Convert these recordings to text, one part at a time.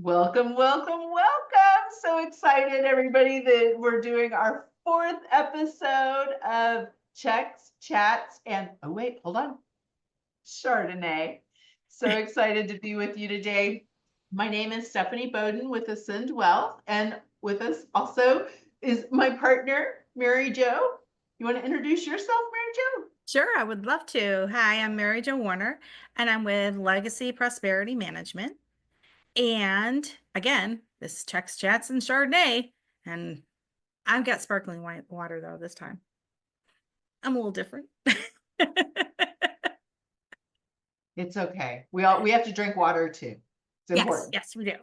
Welcome, welcome, welcome. So excited, everybody, that we're doing our fourth episode of Checks, Chats, and oh, wait, hold on. Chardonnay. So excited to be with you today. My name is Stephanie Bowden with Ascend Wealth, and with us also is my partner, Mary Jo. You want to introduce yourself, Mary Jo? Sure, I would love to. Hi, I'm Mary Jo Warner, and I'm with Legacy Prosperity Management. And again, this is Checks, Chats, and Chardonnay. And I've got sparkling water, though, this time. I'm a little different. It's okay. We have to drink water too. It's important. Yes, we do.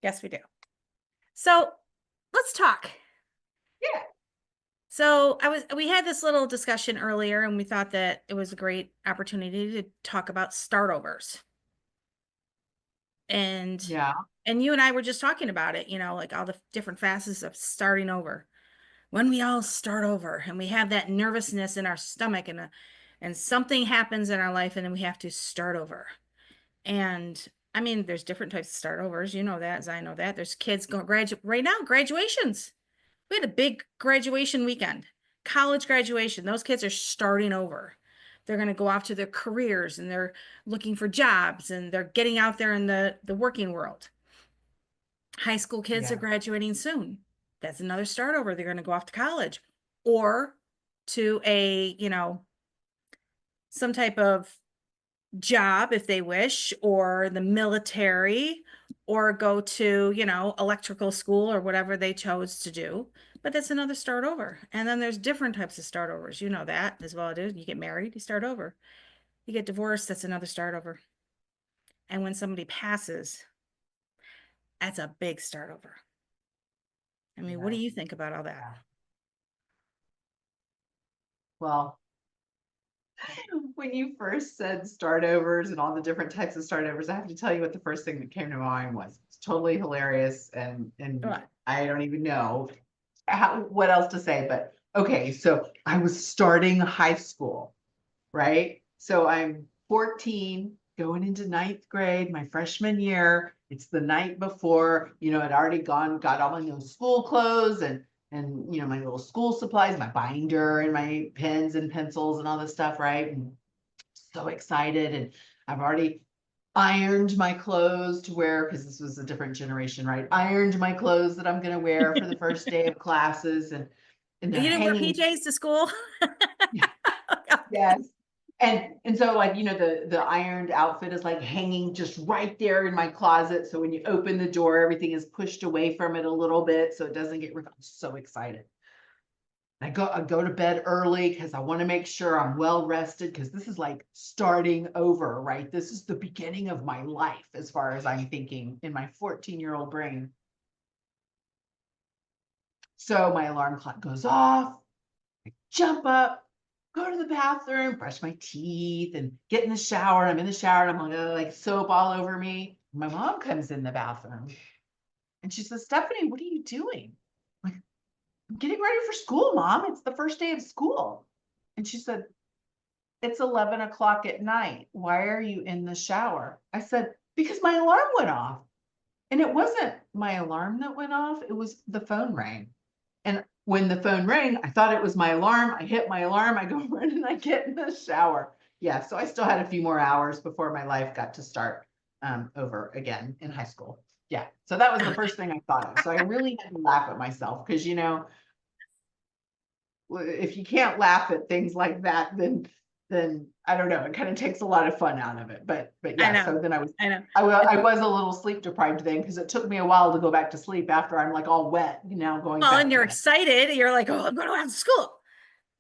Yes, we do. So let's talk. Yeah. So we had this little discussion earlier, and we thought that it was a great opportunity to talk about startovers. And Yeah. and you and I were just talking about it, like all the different facets of starting over. When we all start over and we have that nervousness in our stomach and something happens in our life and then we have to start over. And I mean, there's different types of start overs. You know that, as I know that. There's kids going graduate right now, graduations. We had a big graduation weekend, college graduation. Those kids are starting over. They're going to go off to their careers and they're looking for jobs and they're getting out there in the working world. High school kids are Yeah. graduating soon. That's another start over. They're going to go off to college or to some type of job if they wish, or the military, or go to, electrical school or whatever they chose to do. But that's another start over. And then there's different types of start overs. You know that as well, dude. You get married, you start over. You get divorced, that's another start over. And when somebody passes, that's a big start over. I mean, what do Yeah. you think about all that? Yeah. Well, when you first said startovers and all the different types of startovers, I have to tell you what the first thing that came to mind was. It's totally hilarious, and What? I don't even know what else to say. But okay, so I was starting high school, right? So I'm 14, going into ninth grade, my freshman year. It's the night before, I'd already got all my new school clothes and my little school supplies, my binder and my pens and pencils and all this stuff, right? And so excited. And I've already ironed my clothes to wear because this was a different generation, right? Ironed my clothes that I'm going to wear for the first day of classes, and they're You didn't wear hanging. PJs to school? Yes. And so like, the ironed outfit is like hanging just right there in my closet. So when you open the door, everything is pushed away from it a little bit so it doesn't get ripped. I'm so excited. I go to bed early because I want to make sure I'm well rested because this is like starting over, right? This is the beginning of my life as far as I'm thinking in my 14-year-old brain. So my alarm clock goes off, jump up, go to the bathroom, brush my teeth, and get in the shower. I'm in the shower and I'm like soap all over me. My mom comes in the bathroom and she says, "Stephanie, what are you doing?" I'm like, "I'm getting ready for school, Mom. It's the first day of school." And she said, "It's 11 o'clock at night. Why are you in the shower?" I said, "Because my alarm went off." And it wasn't my alarm that went off, it was the phone rang. And when the phone rang, I thought it was my alarm. I hit my alarm, I go run and I get in the shower. Yeah, so I still had a few more hours before my life got to start over again in high school. Yeah, so that was the first thing I thought of. So I really had to laugh at myself because, if you can't laugh at things like that, then I don't know, it kind of takes a lot of fun out of it. But I yeah, know. so then I was I know. I was a little sleep deprived then because it took me a while to go back to sleep after I'm like all wet, going Well, back and to you're bed. excited. You're like, oh, I'm going to have school.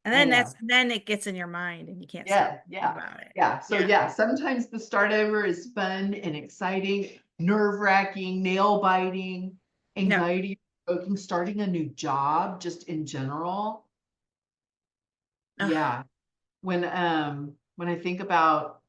And I then know. then it gets in your mind and you can't stop Yeah, thinking yeah, about it. yeah. So Yeah. yeah, sometimes the start over is fun and exciting, nerve-wracking, nail biting, No. anxiety provoking, starting a new job just in general. Ugh. Yeah. When I think about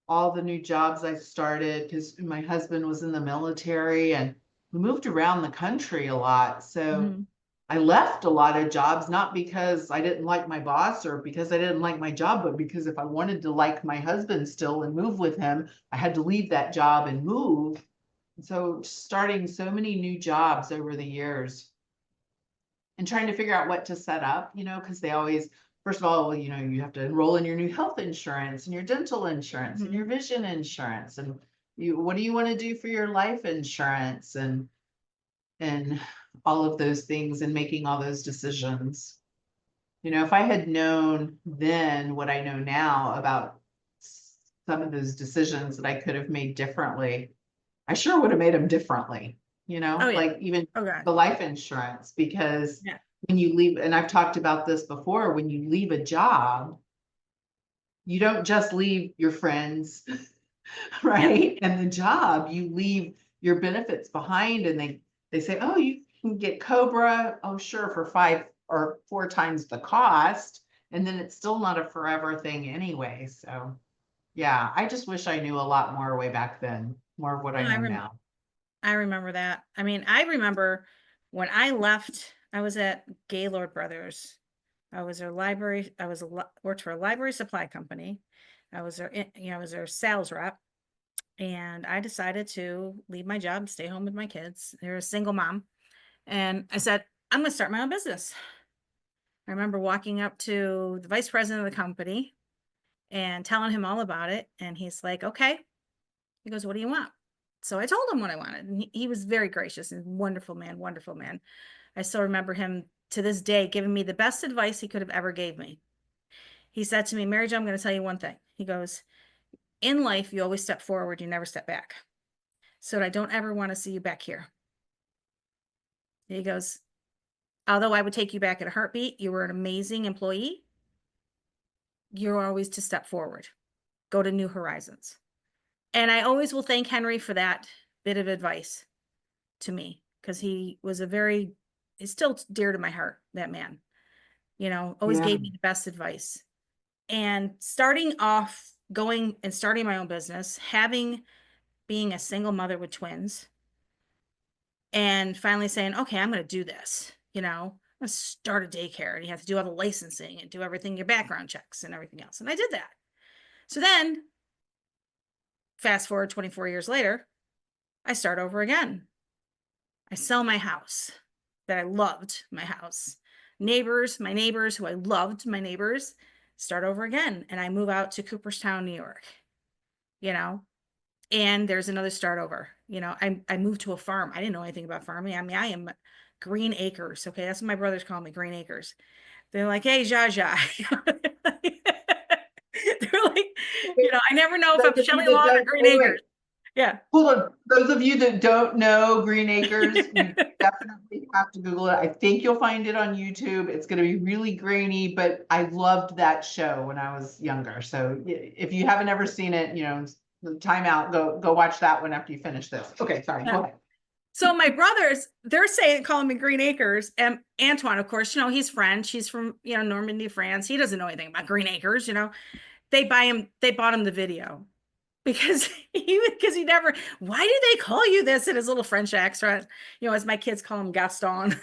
all the new jobs I started, because my husband was in the military and we moved around the country a lot. So Mhm. I left a lot of jobs, not because I didn't like my boss or because I didn't like my job, but because if I wanted to like my husband still and move with him, I had to leave that job and move. So starting so many new jobs over the years and trying to figure out what to set up, because they always, first of all, you have to enroll in your new health insurance and your dental insurance and Mhm. your vision insurance. And what do you want to do for your life insurance and all of those things and making all those decisions. If I had known then what I know now about some of those decisions that I could have made differently, I sure would have made them differently, Oh yeah. like even Oh God. the life insurance, because Yeah. when you leave, and I've talked about this before, when you leave a job, you don't just leave your friends, Yeah. right? And the job, you leave your benefits behind, and they say, oh, you can get Cobra, oh sure, for 5 or 4 times the cost, and then it's still not a forever thing anyway. So yeah, I just wish I knew a lot more way back then, more of what I No, know now. I remember that. I mean, I remember when I left, I was at Gaylord Brothers. I was their library, worked for a library supply company. I was their sales rep. And I decided to leave my job, stay home with my kids. They're a single mom. And I said, I'm going to start my own business. I remember walking up to the vice president of the company and telling him all about it. And he's like, okay. He goes, what do you want? So I told him what I wanted. And he was very gracious and wonderful man, wonderful man. I still remember him to this day giving me the best advice he could have ever gave me. He said to me, Mary Jo, I'm going to tell you one thing. He goes, in life, you always step forward, you never step back. So I don't ever want to see you back here. He goes, although I would take you back in a heartbeat, you were an amazing employee. You're always to step forward, go to new horizons. And I always will thank Henry for that bit of advice to me, because he was he's still dear to my heart, that man, always Yeah. gave me the best advice. And starting off going and starting my own business, being a single mother with twins, and finally saying, okay, I'm going to do this, I'm going to start a daycare, and you have to do all the licensing and do everything, your background checks and everything else. And I did that. So then fast forward 24 years later, I start over again. I sell my house that I loved, my house. My neighbors who I loved, my neighbors, start over again. And I move out to Cooperstown, New York, you know, and there's another start over. I moved to a farm. I didn't know anything about farming. I mean, I am green acres. Okay. That's what my brothers call me, green acres. They're like, hey, Zsa Zsa. They're like, I never know if I'm Those of you Shelley that Long or don't, Green wait, wait, Acres. Yeah. hold on. Those of you that don't know Green Acres, you definitely have to Google it. I think you'll find it on YouTube. It's going to be really grainy, but I loved that show when I was younger. So if you haven't ever seen it, time out, go watch that one after you finish this. Okay, sorry, Yeah. go ahead. So my brothers, they're calling me Green Acres. And Antoine, of course, he's French. He's from, Normandy, France. He doesn't know anything about Green Acres. They bought him the video because he never, why do they call you this in his little French accent? As my kids call him Gaston.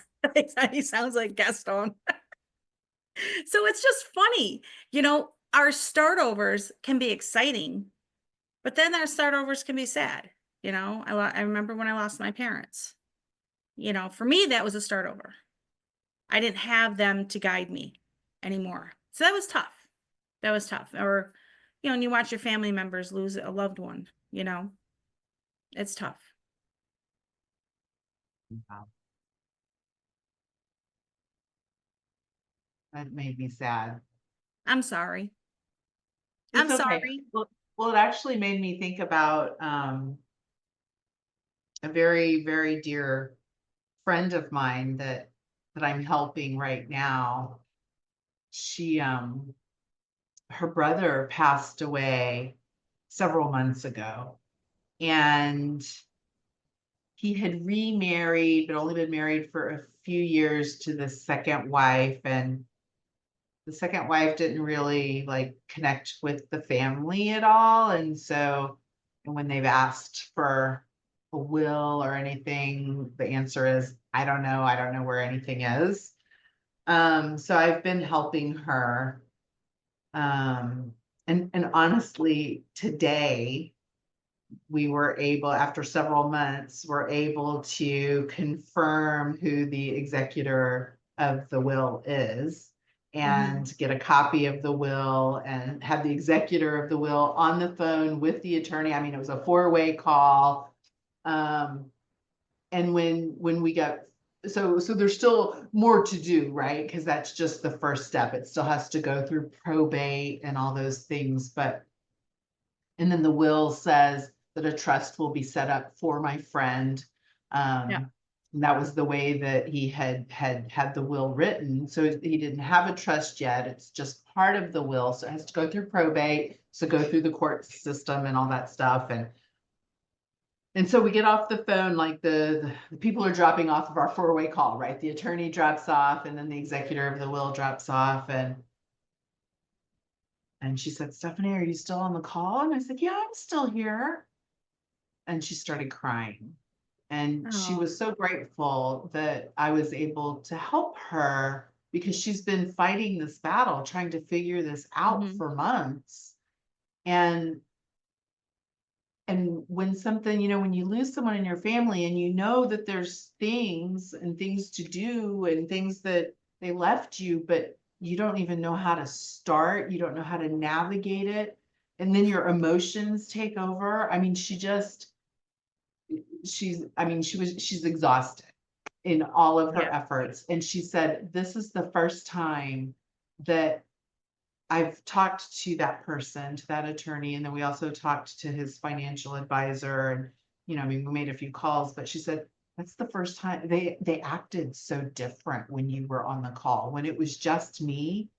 He sounds like Gaston. So it's just funny. Our startovers can be exciting, but then our startovers can be sad. I remember when I lost my parents. For me, that was a start over. I didn't have them to guide me anymore. So that was tough. That was tough. Or, and you watch your family members lose a loved one, it's tough. Wow, that made me sad. I'm sorry. It's I'm okay. sorry. Well, it actually made me think about a very, very dear friend of mine that I'm helping right now. She her brother passed away several months ago, and he had remarried but only been married for a few years to the second wife, and the second wife didn't really like connect with the family at all. And so and when they've asked for a will or anything, the answer is I don't know, I don't know where anything is. So I've been helping her. um and honestly today we were able, after several months, we're able to confirm who the executor of the will is Mhm. and get a copy of the will and have the executor of the will on the phone with the attorney. I mean, it was a four-way call. And when we got, so there's still more to do, right? Because that's just the first step. It still has to go through probate and all those things. But and then the will says that a trust will be set up for my friend. Yeah. And that was the way that he had the will written. So he didn't have a trust yet. It's just part of the will. So it has to go through probate, so go through the court system and all that stuff. And so we get off the phone, like the people are dropping off of our four-way call, right? The attorney drops off, and then the executor of the will drops off, and she said, "Stephanie, are you still on the call?" And I said, "Yeah, I'm still here." And she started crying. And she Oh. was so grateful that I was able to help her because she's been fighting this battle, trying to figure this out Mhm. for months. And when something, when you lose someone in your family and you know that there's things and things to do and things that they left you, but you don't even know how to start, you don't know how to navigate it. And then your emotions take over. I mean, she's exhausted in all of her Yeah. efforts. And she said, "This is the first time that I've talked to that person, to that attorney, and then we also talked to his financial advisor, and, I mean, we made a few calls, but she said, "That's the first time they acted so different when you were on the call. When it was just me,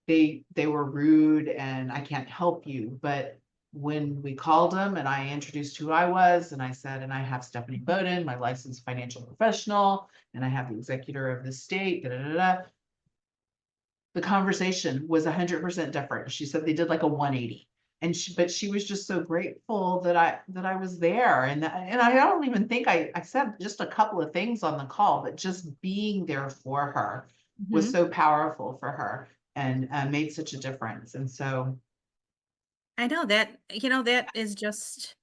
they were rude and I can't help you. But when we called them and I introduced who I was and I said, and I have Stephanie Mhm. Bowden, my licensed financial professional, and I have the executor of the state, da, da, da, da, the conversation was 100% different." She said they did like a 180. But she was just so grateful that I was there. And I don't even think I said just a couple of things on the call, but just being there for her was Mhm. so powerful for her and made such a difference. And so, I know that, that is just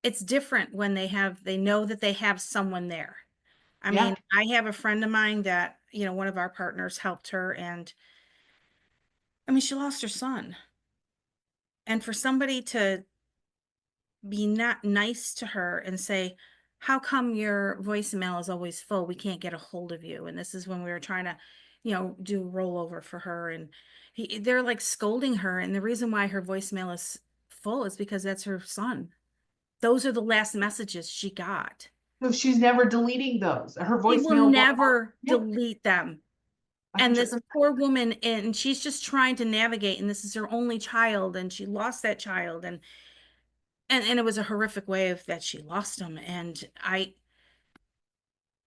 it's different when they know that they have someone there. I yeah, mean, I have a friend of mine that, one of our partners helped her, and I mean, she lost her son. And for somebody to be not nice to her and say, "How come your voicemail is always full? We can't get a hold of you." And this is when we were trying to, do rollover for her. And they're like scolding her. And the reason why her voicemail is full is because that's her son. Those are the last messages she got. so she's never deleting those. Her She will voicemail will, never yeah, delete them. And this 100%. poor woman, and she's just trying to navigate, and this is her only child, and she lost that child, and it was a horrific way of that she lost him. And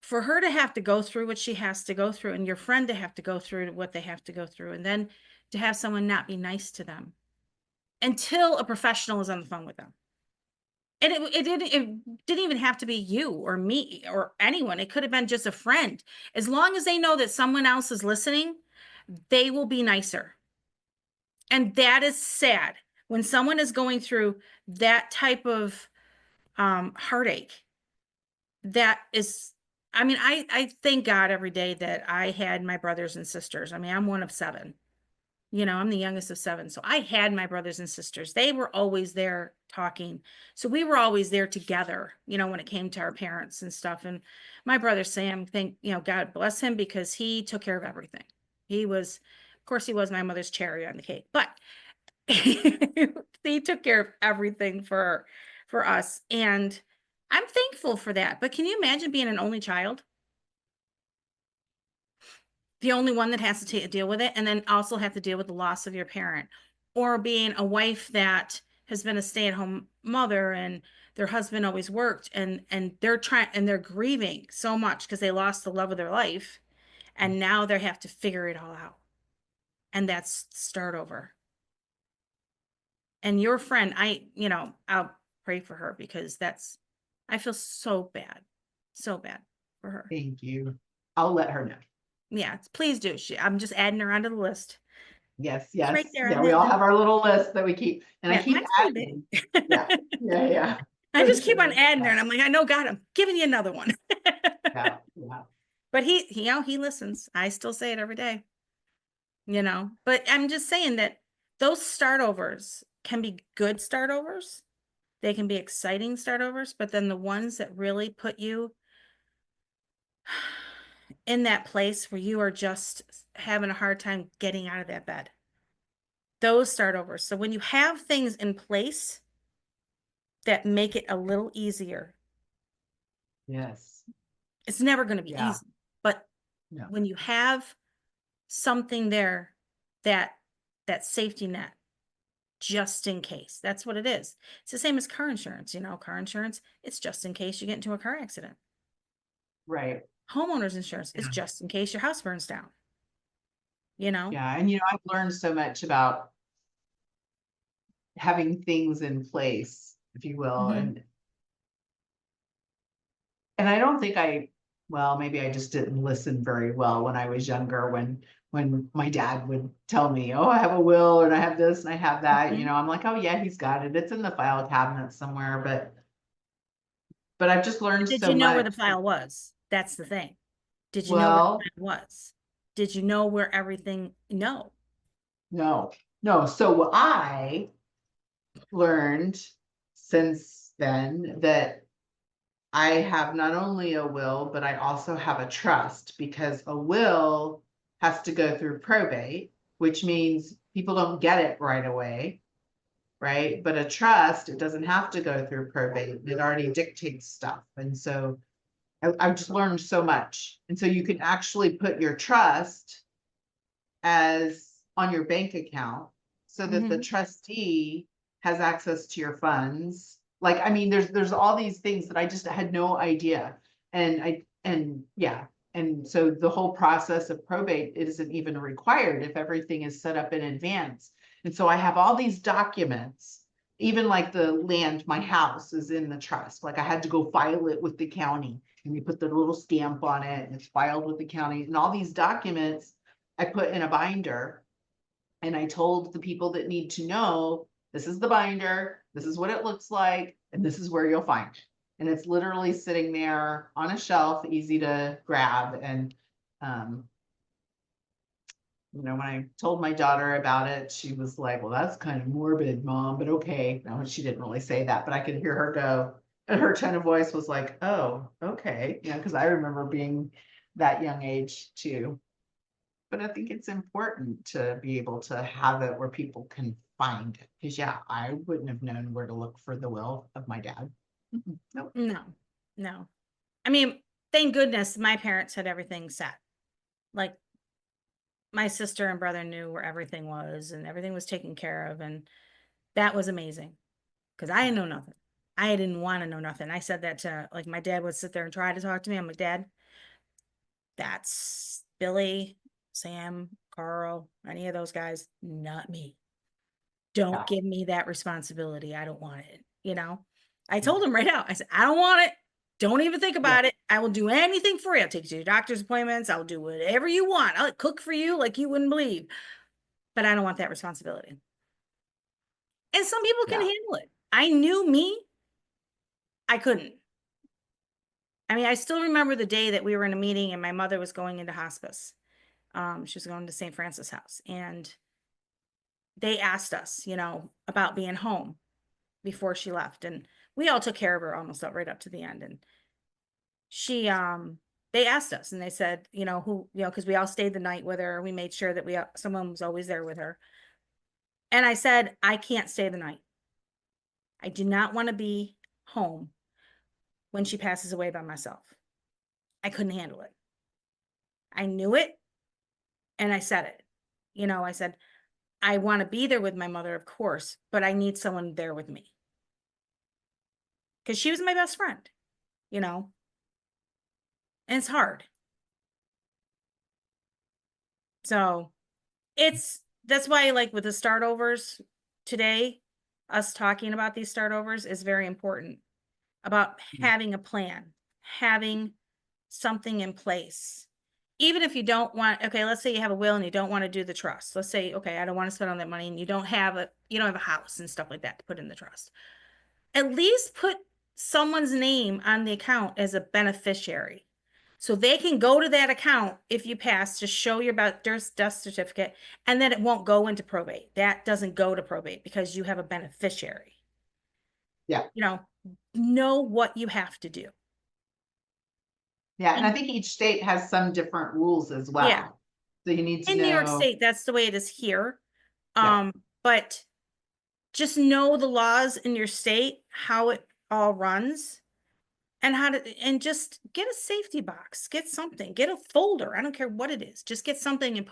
for her to have to go through what she has to go through, and your friend to have to go through what they have to go through, and then to have someone not be nice to them until a professional is on the phone with them. And it didn't even have to be you or me or anyone. It could have been just a friend. As long as they know that someone else is listening, they will be nicer. And that is sad when someone is going through that type of heartache. That is, I mean, I thank God every day that I had my brothers and sisters. I mean, I'm one of seven. I'm the youngest of seven. So I had my brothers and sisters. They were always there talking. So we were always there together, when it came to our parents and stuff. And my brother Sam, God bless him, because he took care of everything. Of course, he was my mother's cherry on the cake, but he took care of everything for us. And I'm thankful for that. But can you imagine being an only child? The only one that has to deal with it, and then also have to deal with the loss of your parent, or being a wife that has been a stay-at-home mother and their husband always worked, and they're grieving so much because they lost the love of their life, and now they have to figure it all out, and that's start over. And your friend, I'll pray for her, because I feel so bad for her. Thank you. I'll let her know. Yeah, please do. I'm just adding her onto the list. Yes, It's right yes. there Yeah, on we that all note. have our little list that we keep, and I Yeah, keep mine's pretty adding. Yeah, big. yeah, yeah. I For just keep on sure. adding there Yeah, and I'm like, I know God, I'm giving you another one. yeah, yeah. But he listens. I still say it every day, but I'm just saying that those startovers can be good startovers. They can be exciting startovers, but then the ones that really put you in that place where you are just having a hard time getting out of that bed. Those startovers. So when you have things in place that make it a little easier, Yes. it's never going to be Yeah. easy. But No. when you have something there, that that safety net, just in case, that's what it is. It's the same as car insurance. Car insurance, it's just in case you get into a car accident. Right. Homeowners insurance is Yeah. just in case your house burns down, you know? Yeah. And I've learned so much about having things in place, if you will. Mhm. And I don't think well, maybe I just didn't listen very well when I was younger, when my dad would tell me, "Oh, I have a will and I have this and I have that." Mhm. I'm like, "Oh yeah, he's got it. It's in the file cabinet somewhere." But I've just learned Did so you know where much. the file was? That's the thing. Did you know where the Well, file was? Did you know where everything? No. no. No. So I learned since then that I have not only a will, but I also have a trust, because a will has to go through probate, which means people don't get it right away, right? But a trust, it doesn't have to go through probate. It already dictates stuff. And so I've just learned so much. And so you can actually put your trust as on your bank account, so that the Mhm. trustee has access to your funds. Like, I mean, there's all these things that I just had no idea. And yeah. And so the whole process of probate isn't even required if everything is set up in advance. And so I have all these documents, even like the land, my house is in the trust. Like I had to go file it with the county, and you put the little stamp on it and it's filed with the county, and all these documents I put in a binder, and I told the people that need to know, this is the binder, this is what it looks like, and this is where you'll find it. And it's literally sitting there on a shelf, easy to grab. And um, when I told my daughter about it, she was like, "Well, that's kind of morbid, Mom, but okay." No, she didn't really say that, but I could hear her go, and her tone of voice was like, "Oh, okay." Because I remember being that young age too. But I think it's important to be able to have it where people can find it. Because yeah, I wouldn't have known where to look for the will of my dad. Nope. No. No. I mean, thank goodness my parents had everything set. Like my sister and brother knew where everything was and everything was taken care of. And that was amazing because I didn't know nothing. I didn't want to know nothing. I said that to, like, my dad would sit there and try to talk to me. I'm like, Dad, that's Billy, Sam, Carl, any of those guys, not me. Don't Yeah. give me that responsibility. I don't want it. I told him right out. I said, I don't want it. Don't even think Yeah. about it. I will do anything for you. I'll take you to your doctor's appointments. I'll do whatever you want. I'll cook for you like you wouldn't believe. But I don't want that responsibility. And some people can Yeah. handle it. I knew me. I couldn't. I mean, I still remember the day that we were in a meeting and my mother was going into hospice. She was going to St. Francis House. And they asked us, about being home before she left. And we all took care of her almost right up to the end. And she they asked us and they said, who, because we all stayed the night with her. We made sure that someone was always there with her. And I said, I can't stay the night. I do not want to be home when she passes away by myself. I couldn't handle it. I knew it and I said it. I said, I want to be there with my mother, of course, but I need someone there with me. Because she was my best friend, you know, and it's hard. So that's why, like, with the startovers today, us talking about these startovers is very important, about having a plan, having something in place. even if you don't want, okay, let's say you have a will and you don't want to do the trust. Let's say, okay, I don't want to spend all that money and you don't have a house and stuff like that to put in the trust. At least put someone's name on the account as a beneficiary. So they can go to that account if you pass to show your death certificate, and then it won't go into probate. That doesn't go to probate because you have a beneficiary. Yeah. Know what you have to do. Yeah. And I And think each state has some different rules as yeah, well. So you need to in New York know. State, that's the way it is here. Yeah. But just know the laws in your state, how it all runs, and and just get a safety box, get something, get a folder. I don't care what it is. Just get something and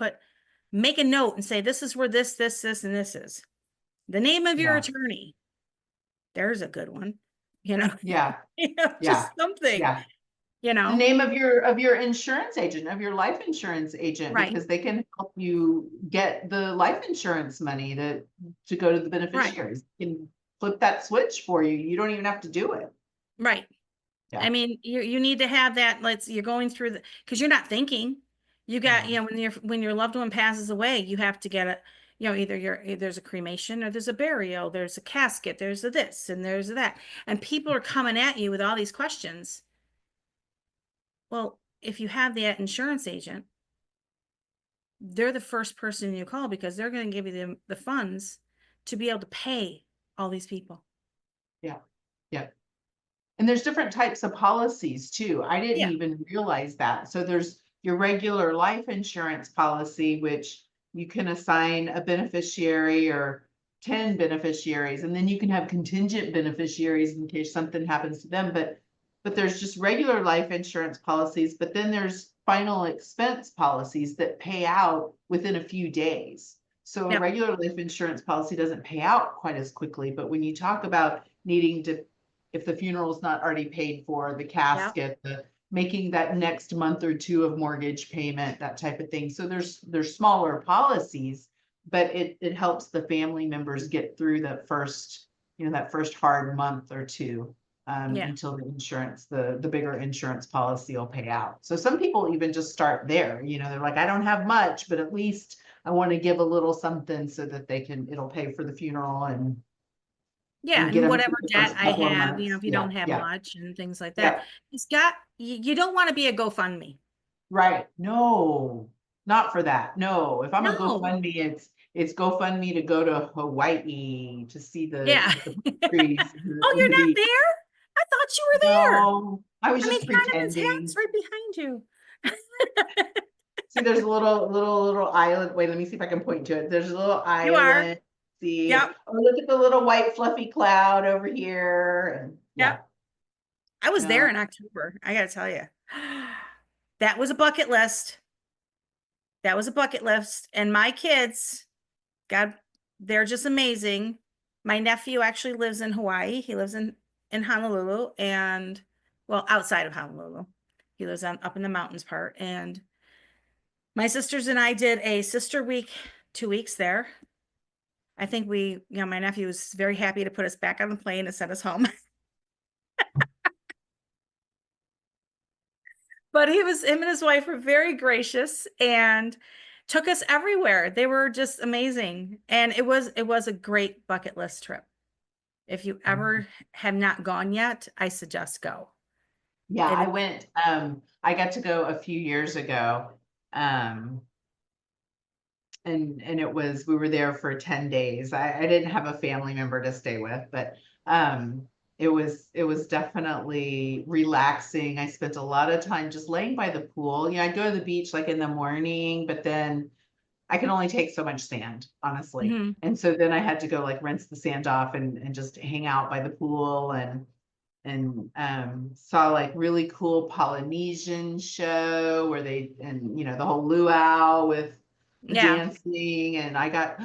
make a note and say, this is where this, and this is. The name of your Yeah. attorney. There's a good one, Yeah. just Yeah. something, Yeah. The name of your insurance agent, of your life insurance agent, right, because they can help you get the life insurance money to go to the right, beneficiaries. They can flip that switch for you. You don't even have to do it. right. I Yeah. mean, you need to have that. You're going through because you're not thinking. You got, No. when your loved one passes away, you have to get either there's a cremation or there's a burial, there's a casket, there's a this and there's a that, and people are coming at you with all these questions. Well, if you have that insurance agent, they're the first person you call because they're going to give you the funds to be able to pay all these people. Yeah. Yeah. And there's different types of policies too. I didn't Yeah, even realize that. So there's your regular life insurance policy, which you can assign a beneficiary or 10 beneficiaries, and then you can have contingent beneficiaries in case something happens to them. But there's just regular life insurance policies, but then there's final expense policies that pay out within a few days. So a yep, regular life insurance policy doesn't pay out quite as quickly, but when you talk about needing to, if the funeral is not already paid for, the yep, casket, the making that next month or two of mortgage payment, that type of thing. So there's smaller policies, but it helps the family members get through that first hard month or two, yeah. until the bigger insurance policy will pay out. So some people even just start there, they're like, I don't have much, but at least I want to give a little something so that it'll pay for the funeral Yeah, and get and them whatever through the debt first I couple of have, months. if you Yeah, don't have yeah, much and things like that. yeah. You don't want to be a GoFundMe. Right. No, not for that. No, if I'm a No. GoFundMe, it's GoFundMe to go to Hawaii to see Yeah. the trees Oh, and you're the not beach. there? I thought you were there. No, I was I mean, just Connement's hat's pretending. right behind you. See, there's a little island. Wait, let me see if I can point to it. There's a little You are. island. See, Yep. oh, look at the little white fluffy cloud over here. And yeah, Yep. I was there no, in October. I gotta tell you. That was a bucket list. That was a bucket list. And my kids, God, they're just amazing. My nephew actually lives in Hawaii. He lives in Honolulu and well, outside of Honolulu. He lives up in the mountains part. And my sisters and I did a sister week, 2 weeks there. I think my nephew was very happy to put us back on the plane and send us home. But him and his wife were very gracious and took us everywhere. They were just amazing. And it was a great bucket list trip. If you ever have not gone yet, I suggest go. yeah, It I is, went. I got to go a few years ago. Um, and we were there for 10 days. I didn't have a family member to stay with, but it was definitely relaxing. I spent a lot of time just laying by the pool. I'd go to the beach like in the morning, but then I can only take so much sand, honestly. mhm. And so then I had to go like rinse the sand off and just hang out by the pool and saw like really cool Polynesian show where the whole luau with the Yeah. dancing, and I got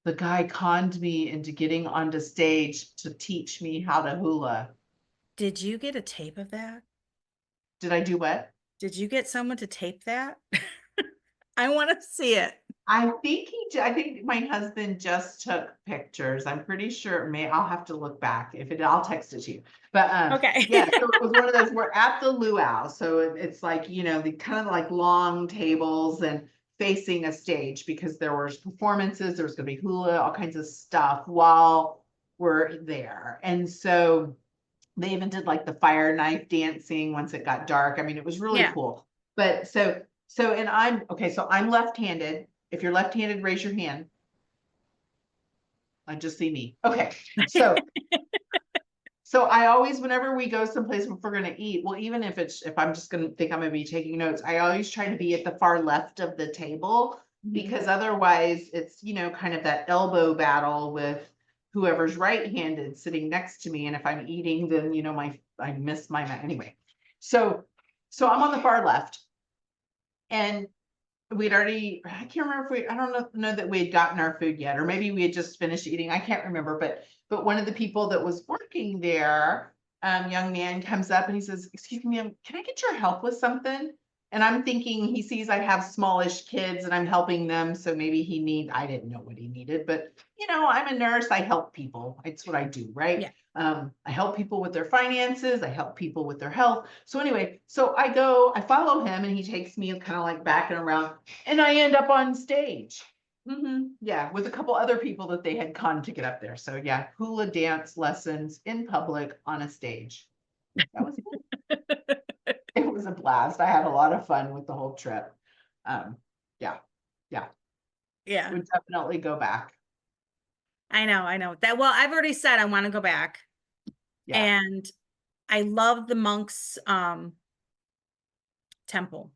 the guy conned me into getting onto stage to teach me how to hula. Did you get a tape of that? Did I do what? Did you get someone to tape that? I want to see it. I think my husband just took pictures. I'm pretty sure I'll have to look back. I'll text it to you. But Okay. yeah, so it was one of those, we're at the luau. So it's like, the kind of like long tables and facing a stage because there was performances, there was gonna be hula, all kinds of stuff while we're there. And so they even did like the fire knife dancing once it got dark. I mean, it was really Yeah. cool. But and I'm okay, so I'm left-handed. If you're left-handed, raise your hand. I just see me. Okay. So I always, whenever we go someplace, if we're gonna eat, well, even if I'm just gonna think I'm gonna be taking notes, I always try to be at the far left of the table because otherwise it's, kind of that elbow battle with whoever's right-handed sitting next to me. And if I'm eating, then I miss my anyway. So I'm on the far left. And we'd already, I can't remember if I don't know that we had gotten our food yet, or maybe we had just finished eating. I can't remember, but one of the people that was working there, young man comes up and he says, "Excuse me, can I get your help with something?" And I'm thinking he sees I have smallish kids and I'm helping them. So maybe I didn't know what he needed, but I'm a nurse. I help people. It's what I do, right? Yeah. I help people with their finances. I help people with their health. So anyway, I follow him and he takes me kind of like back and around and I end up on stage. Yeah, with a couple other people that they had conned to get up there. So yeah, hula dance lessons in public on a stage. That was it was a blast. I had a lot of fun with the whole trip. Yeah, yeah, Yeah. would definitely go back. I know that. Well, I've already said I want to go back, Yeah. and I love the monks temple.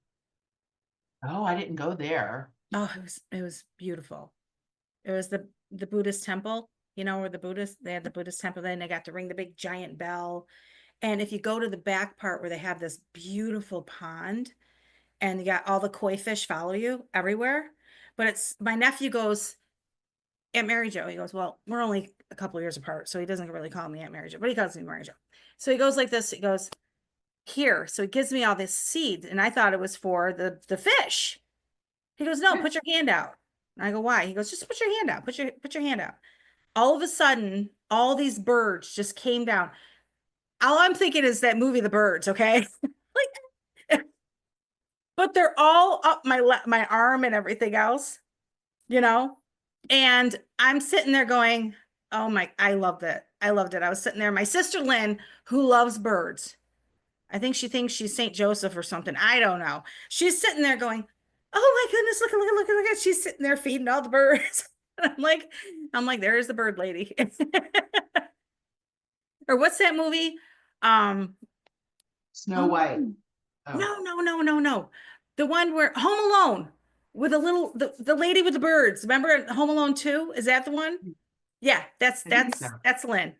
Oh, I didn't go there. Oh, it was beautiful. It was the Buddhist temple, where they had the Buddhist temple, then they got to ring the big giant bell. And if you go to the back part where they have this beautiful pond and you got all the koi fish follow you everywhere. But it's my nephew goes, Aunt Mary Jo. He goes, well, we're only a couple of years apart, so he doesn't really call me Aunt Mary Jo, but he calls me Mary Jo. So he goes like this. He goes, here. So he gives me all this seed, and I thought it was for the fish. He goes, no, put your hand out. And I go, why? He goes, just put your hand out. Put your hand out. All of a sudden, all these birds just came down. All I'm thinking is that movie, The Birds, okay? Like, but they're all up my arm and everything else, you know? And I'm sitting there going, oh my, I loved it. I loved it. I was sitting there. My sister Lynn, who loves birds, I think she thinks she's St. Joseph or something. I don't know. She's sitting there going, oh my goodness, look. She's sitting there feeding all the birds. I'm like, there's the bird lady. Or what's that movie? Um, Snow oh White. Oh, no. The one where Home Alone with the lady with the birds. Remember Home Alone 2? Is that the one? Yeah, that's I think that's so. that's Lynn.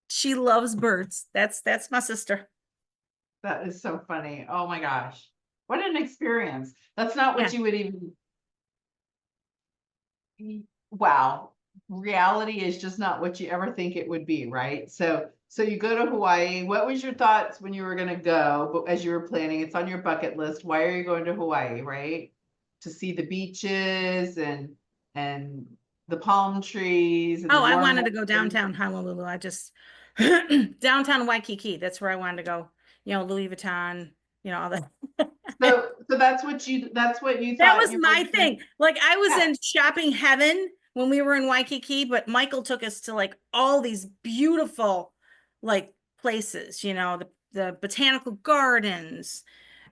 She loves birds. That's my sister. That is so funny. Oh my gosh. What an experience. That's not Yeah. what you would even, wow. Reality is just not what you ever think it would be, right? So you go to Hawaii. What was your thoughts when you were going to go, but as you were planning? It's on your bucket list. Why are you going to Hawaii, right? To see the beaches and the palm trees and the Oh, I warm wanted to water. go downtown Honolulu. I just downtown Waikiki. That's where I wanted to go. Louis Vuitton, all that. So that's what you That thought was you were my gonna, thing. Like I was yeah. in shopping heaven when we were in Waikiki, but Michael took us to like all these beautiful like places, the botanical gardens,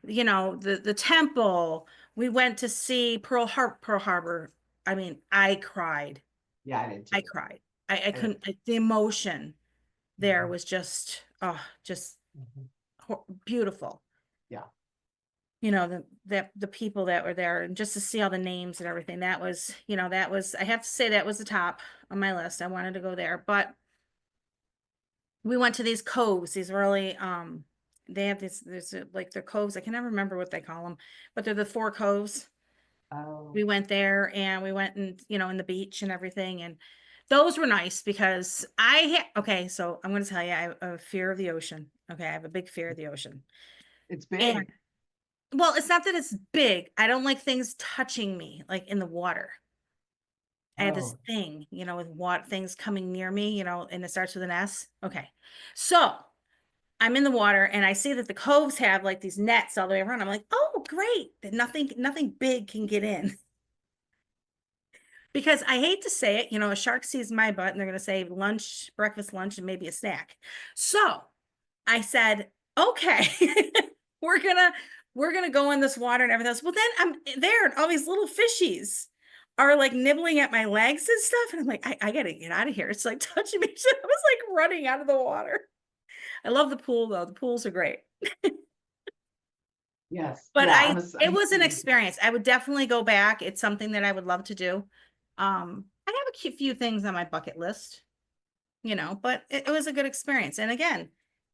the temple. We went to see Pearl Harbor. I mean, I cried. Yeah, I did I too. cried. I I did. couldn't, the emotion there Mhm. was just Mhm. beautiful. Yeah. The people that were there, and just to see all the names and everything, I have to say that was the top on my list. I wanted to go there, but we went to these coves, these really, they have like they're coves. I can never remember what they call them, but they're the four coves. Oh, We went there and we went and, in the beach and everything. And those were nice because okay, so I'm going to tell you, I have a fear of the ocean. Okay. I have a big fear of the ocean. it's And big. Well, it's not that it's big. I don't like things touching me, like in the water. I have this Oh, thing, with what things coming near me, and it starts with an S. Okay. So I'm in the water and I see that the coves have like these nets all the way around. I'm like, oh, great. That nothing big can get in. Because I hate to say it, a shark sees my butt and they're going to say lunch, breakfast, lunch, and maybe a snack. So I said, okay, we're gonna we're gonna go in this water and everything else. Well, then I'm there, and all these little fishies are like nibbling at my legs and stuff. And I'm like, I gotta get out of here. It's like touching me. I was like running out of the water. I love the pool though. The pools are great. yes. But Yeah. it I'm was an seeing. experience. I would definitely go back. It's something that I would love to do. I have few things on my bucket list, but it was a good experience. And again,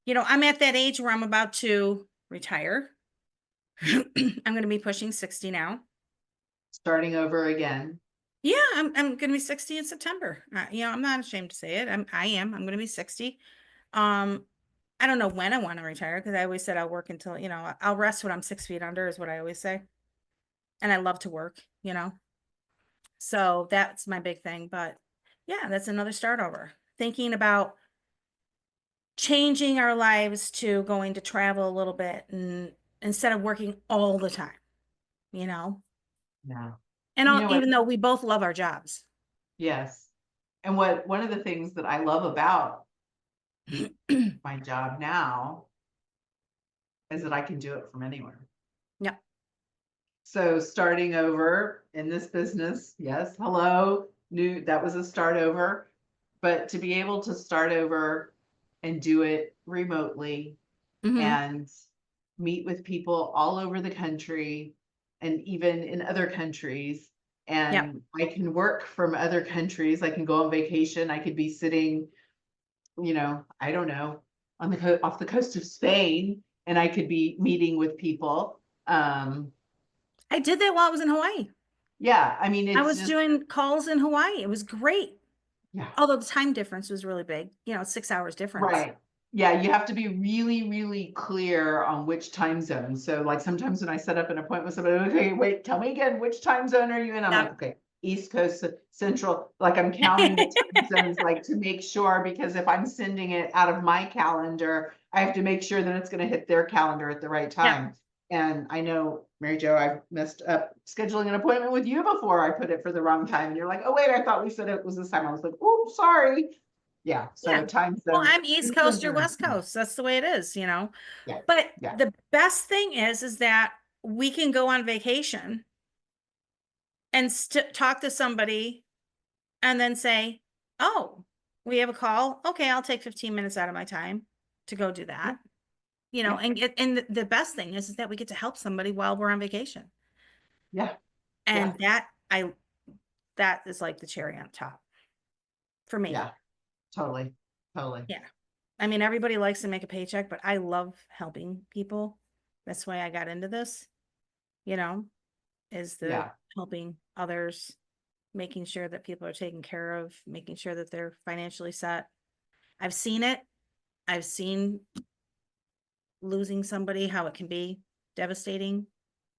I'm at that age where I'm about to retire. I'm going to be pushing 60 now. Starting over again. Yeah, I'm going to be 60 in September. I'm not ashamed to say it. I'm going to be 60. Um, I don't know when I want to retire because I always said I'll work until, I'll rest when I'm 6 feet under is what I always say. And I love to work. So that's my big thing. But yeah, that's another start over. Thinking about changing our lives to going to travel a little bit and instead of working all the time, you know. Yeah. And And you know what? even though we both love our jobs. Yes. And one of the things that I love about my job now is that I can do it from anywhere. Yeah. So starting over in this business, yes, hello, new, that was a start over. But to be able to start over and do it remotely Hmm. and meet with people all over the country and even in other countries. Yep. And I can work from other countries. I can go on vacation. I could be sitting, I don't know, on off the coast of Spain, and I could be meeting with people. I did that while I was in Hawaii. Yeah, I mean, I it's was just, doing calls in Hawaii. It was great. yeah. Although the time difference was really big, 6 hours difference. Right. Yeah, you have to be really, really clear on which time zone. So like sometimes when I set up an appointment with somebody, okay, wait, tell me again, which time zone are you in? I'm like, Yep. okay, East Coast, Central, like I'm counting the time zones, like to make sure, because if I'm sending it out of my calendar, I have to make sure that it's going to hit their calendar at the right Yep. time. And I know, Mary Jo, I've messed up scheduling an appointment with you before I put it for the wrong time. And you're like, oh, wait, I thought we said it was this time. I was like, oh, sorry. Yeah, so Yeah. time Well, zones. I'm East Coast or West Coast. That's the way it is. Yeah, But yeah, the best thing is that we can go on vacation and talk to somebody and then say, oh, we have a call. Okay, I'll take 15 minutes out of my time to go do yeah, that. yeah, And the best thing is that we get to help somebody while we're on vacation. yeah, yeah, And that is like the cherry on top for me. yeah, totally, totally. Yeah. I mean, everybody likes to make a paycheck, but I love helping people. That's why I got into this, you know, is the Yeah, helping others, making sure that people are taken care of, making sure that they're financially set. I've seen it. I've seen losing somebody, how it can be devastating,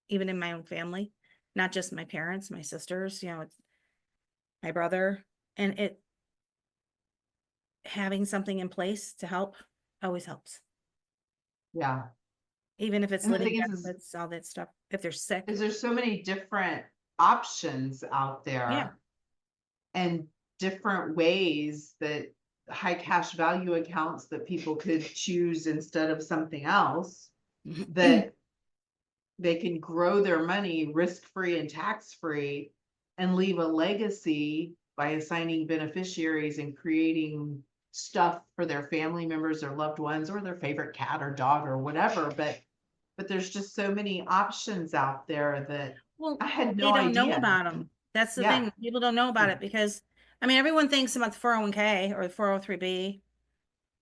even in my own family, not just my parents, my sisters, it's my brother. And having something in place to help always helps, yeah. even if it's And the living thing benefits, all that stuff. If they're sick. is there's so many different options out Yeah. there and different ways that high cash value accounts that people could choose instead of something else, that they can grow their money risk-free and tax-free and leave a legacy by assigning beneficiaries and creating stuff for their family members or loved ones or their favorite cat or dog or whatever. But there's just so many options out there that Well, I had they no don't know idea. about them. That's the Yeah. thing. People don't know about Yeah. it because, I mean, everyone thinks about the 401k or the 403b.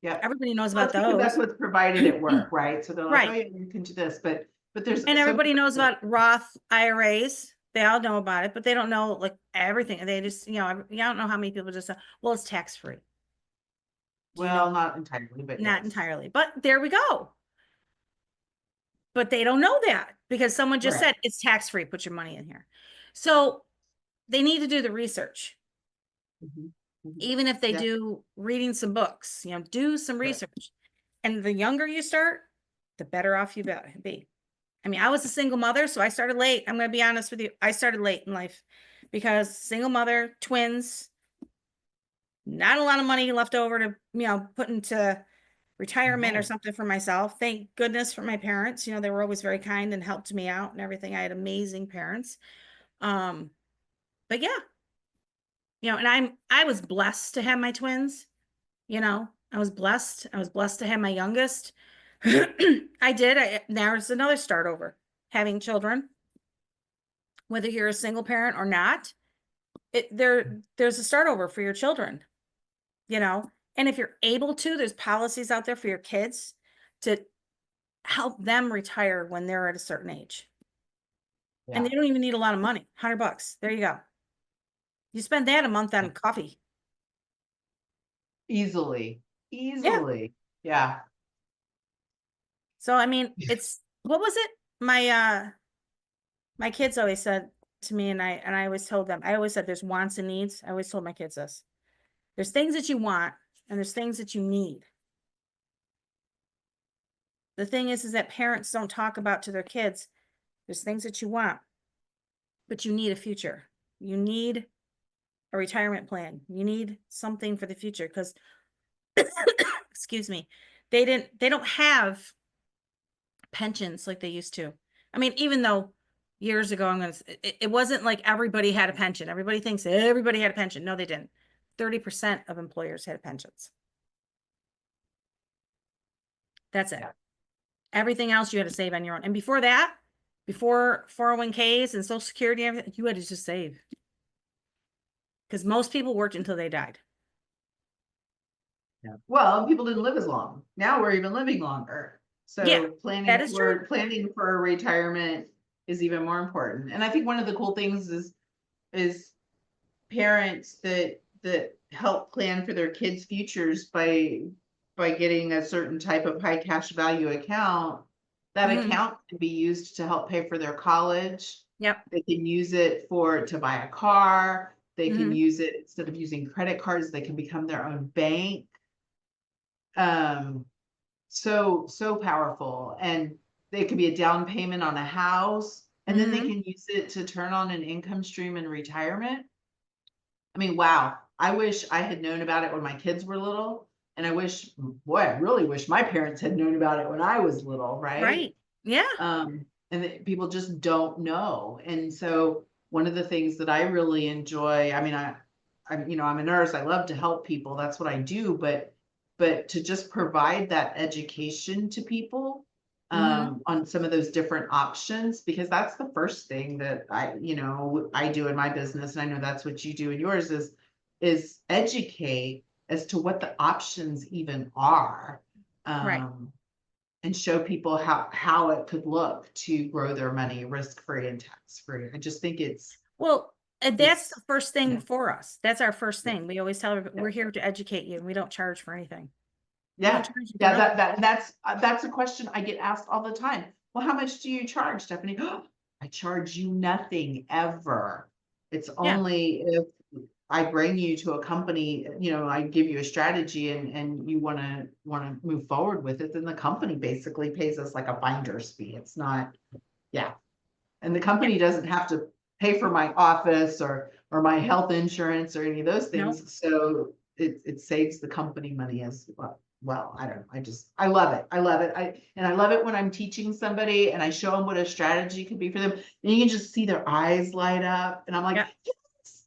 Yep. Everybody knows Well, about it's because that's those. what's provided at work, right? So they're like, oh Right. yeah, you can do this, but there's And so everybody knows many. about Roth IRAs. They all know about it, but they don't know like everything. They just, you don't know how many people just say, well, it's tax free. Do you know? Well, not entirely, but Not yes. entirely, but there we go. but they don't know that because someone just Right. said it's tax free. Put your money in here. So they need to do the research. Mhm. Mhm. Even if they Yeah. do reading some books, do some Right. research. And the younger you start, the better off you be. I mean, I was a single mother, so I started late. I'm going to be honest with you. I started late in life because single mother, twins, not a lot of money left over to, put into retirement or Right. something for myself. Thank goodness for my parents. They were always very kind and helped me out and everything. I had amazing parents. Um, but yeah, and I was blessed to have my twins. I was blessed. I was blessed to have my youngest. I did. There's another start over. Having children, whether you're a single parent or not, there's a start over for your children, you know. And if you're able to, there's policies out there for your kids to help them retire when they're at a certain age. And Yeah. they don't even need a lot of money. $100. There you go. You spend that a month on coffee. Easily. Yeah. Easily. Yeah. So I mean, what was it? My kids always said to me, and I always told them, I always said there's wants and needs. I always told my kids this. There's things that you want and there's things that you need. The thing is that parents don't talk about to their kids. There's things that you want, but you need a future. You need a retirement plan. You need something for the future because excuse me, they don't have pensions like they used to. I mean, even though years ago, it wasn't like everybody had a pension. Everybody thinks everybody had a pension. No, they didn't. 30% of employers had pensions. That's it. Yeah. Everything else you had to save on your own. And before that, before 401ks and Social Security, everything, you had to just save. Because most people worked until they died. Yeah. Well, people didn't live as long. Now we're even living longer. Yeah, So that is true. planning for retirement is even more important. And I think one of the cool things is parents that help plan for their kids' futures by getting a certain type of high cash value account. That Hmm. account can be used to help pay for their college. Yep. They can use it to buy a car. They can Hmm. use it instead of using credit cards, they can become their own bank. Um, so powerful. And they could be a down payment on a house, and then they Hmm. can use it to turn on an income stream in retirement. I mean, wow. I wish I had known about it when my kids were little. And I really wish my parents had known about it when I was little, right? Right. Yeah. People just don't know. And so one of the things that I really enjoy, I mean, I'm a nurse. I love to help people. That's what I do. But to just provide that education to people Hmm. on some of those different options, because that's the first thing that I do in my business, and I know that's what you do in yours is educate as to what the options even are. Right. Um, and show people how it could look to grow their money risk free and tax free. I just think Well, and that's it's the first thing yeah, for us. That's our first yeah, thing. We always tell everybody, yeah. we're here to educate you. We don't charge for anything. We don't Yeah, charge you for yeah, nothing. that's a question I get asked all the time. Well, how much do you charge, Stephanie? I charge you nothing ever. It's Yeah. only if I bring you to a company, I give you a strategy and you want to move forward with it, then the company basically pays us like a finder's fee. It's not, yeah. And the Yeah. company doesn't have to pay for my office or my health insurance or any of those No. things. So it saves the company money as well. Well, I don't know. I love it. I love it. I love it when I'm teaching somebody and I show them what a strategy could be for them. And you can just see their eyes light up. And I'm like, Yeah. yes,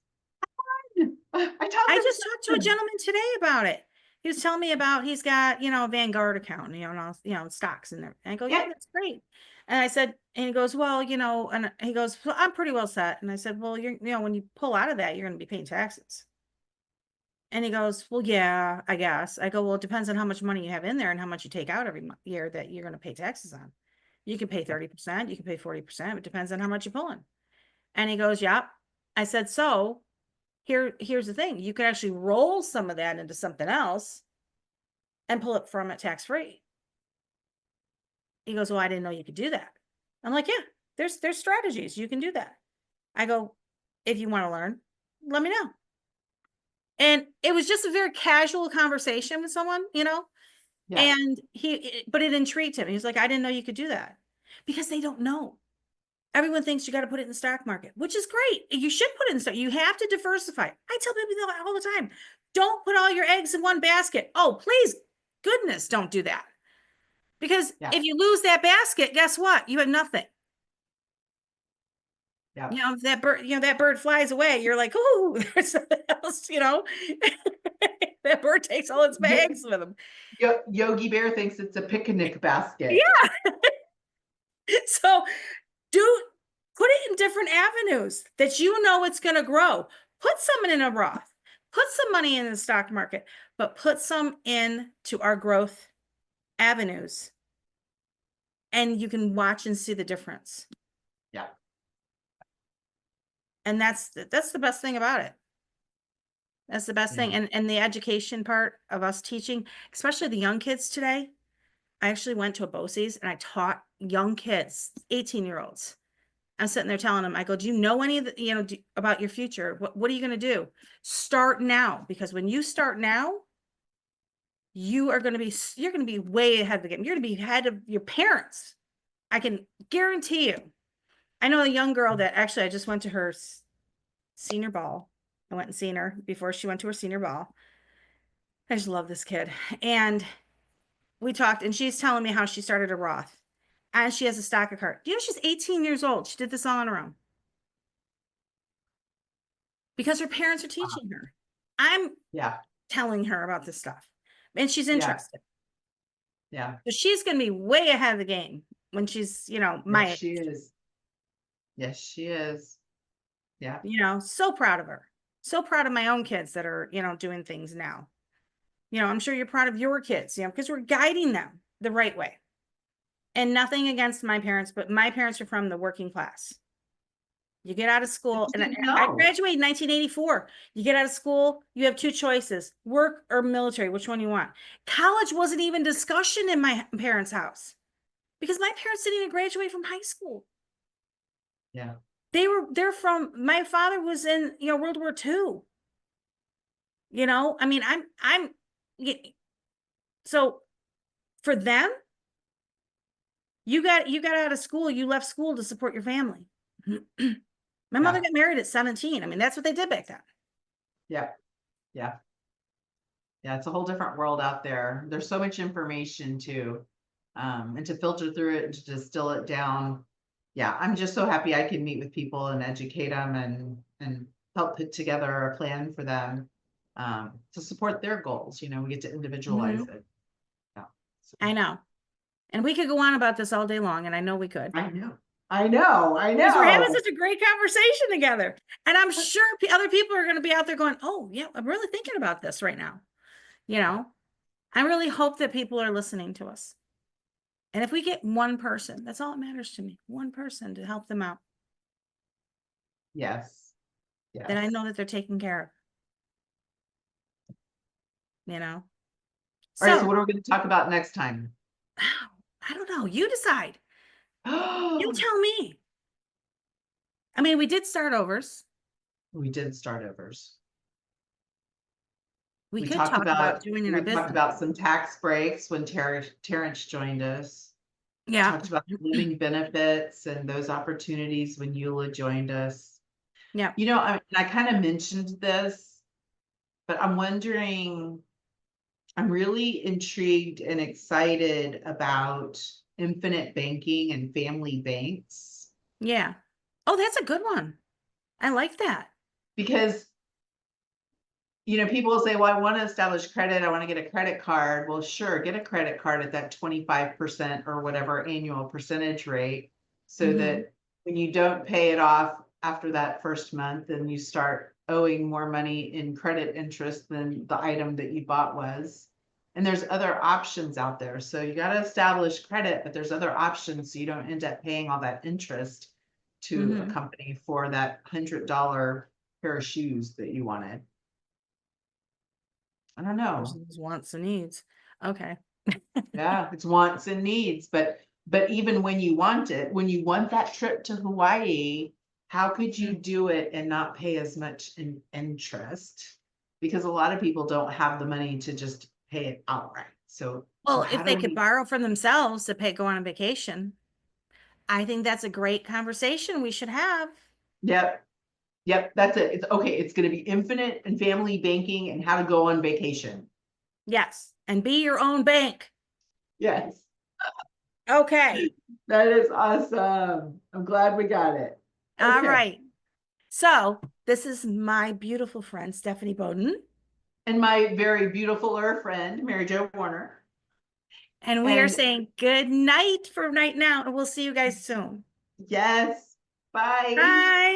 I taught I them just talked to a something. gentleman today about it. He was telling me about he's got, a Vanguard account, and all, stocks in there. And I go, yeah, Yeah. that's great. And I said, and he goes, well, and he goes, well, I'm pretty well set. And I said, well, when you pull out of that, you're going to be paying taxes. And he goes, well, yeah, I guess. I go, well, it depends on how much money you have in there and how much you take out every year that you're going to pay taxes on. You can pay 30%, you can pay 40%. It depends on how much you're pulling. And he goes, yep. I said, so here's the thing. You could actually roll some of that into something else and pull it from it tax free. He goes, well, I didn't know you could do that. I'm like, yeah, there's strategies. You can do that. I go, if you want to learn, let me know. And it was just a very casual conversation with someone, Yeah. and but it intrigued him. He was like, I didn't know you could do that, because they don't know. Everyone thinks you got to put it in the stock market, which is great. You should put it in stock. You have to diversify. I tell people that all the time. Don't put all your eggs in one basket. Oh, please, goodness, don't do that. Because Yeah. if you lose that basket, guess what? You have nothing. Yeah. If that bird flies away, you're like, ooh, there's something else, that bird takes all its bags with him. Yogi Bear thinks it's a picnic basket. Yeah. So put it in different avenues that it's going to grow. Put some in a Roth, put some money in the stock market, but put some into our growth avenues, and you can watch and see the difference. Yeah. And that's the best thing about it. That's the best thing. And the education part of us teaching, especially the young kids today. I actually went to a BOCES and I taught young kids, 18-year-olds. I'm sitting there telling them, I go, do you know any of the, about your future? What are you going to do? Start now, because when you start now, you're going to be way ahead of the game. You're going to be ahead of your parents. I can guarantee you. I know a young girl that actually, I just went to her senior ball. I went and seen her before she went to her senior ball. I just love this kid. And we talked, and she's telling me how she started a Roth. And she has a stock account. Do you know she's 18 years old? She did this all on her own. Because her parents are teaching her. I'm telling her about this stuff. And she's interested. Yeah. So she's going to be way ahead of the game when she's, my age. She is. Yes, she is. Yeah. So proud of her. So proud of my own kids that are, doing things now. I'm sure you're proud of your kids, because we're guiding them the right way. And nothing against my parents, but my parents are from the working class. You get out of school, and I graduated in 1984. You get out of school, you have two choices, work or military, which one you want. College wasn't even discussion in my parents' house, because my parents didn't even graduate from high school. Yeah. My father was in, World War II. I mean, so for them, you got out of school, you left school to support your family. My mother got married at 17. I mean, that's what they did back then. Yeah. Yeah. Yeah. It's a whole different world out there. There's so much information too. And to filter through it and to distill it down. Yeah. I'm just so happy I can meet with people and educate them and help put together a plan for them to support their goals. We get to individualize it. Yeah. So, I know. And we could go on about this all day long, and I know we could. I know. Because we're having such a great conversation together. And I'm sure other people are going to be out there going, oh, yeah, I'm really thinking about this right now. I really hope that people are listening to us. And if we get one person, that's all that matters to me. One person to help them out. Yes. Yes. Then I know that they're taken care of. All right, so what are we going to talk about next time? I don't know. You decide. You tell me. I mean, we did start overs. We did start overs. We could talk about doing in our business. We talked about some tax breaks when Terrence joined us. Yeah. Talked about living benefits and those opportunities when Eula joined us. Yeah. I kind of mentioned this, but I'm wondering, I'm really intrigued and excited about infinite banking and family banks. Yeah. Oh, that's a good one. I like that. Because, people will say, well, I want to establish credit. I want to get a credit card. Well, sure, get a credit card at that 25% or whatever annual percentage rate so that when you don't pay it off after that first month and you start owing more money in credit interest than the item that you bought was. And there's other options out there. So you got to establish credit, but there's other options so you don't end up paying all that interest to a company for that $100 pair of shoes that you wanted. I don't know. Wants and needs. Okay. Yeah, it's wants and needs, but But even when you want it, when you want that trip to Hawaii, how could you Mm. do it and not pay as much in interest? Because a lot of people don't have the money to just pay it outright. So Well, how if do they could we? borrow from themselves to pay go on a vacation, I think that's a great conversation we should have. Yep, yep, that's it. It's okay. It's going to be infinite and family banking and how to go on vacation. Yes. And be your own bank. Yes, Okay. that is awesome. I'm glad we got it. All Okay. right. So this is my beautiful friend, Stephanie Bowden. And my very beautiful friend, Mary Jo Warner. And we are And saying good night for night now. And we'll see you guys soon. yes, bye. Bye.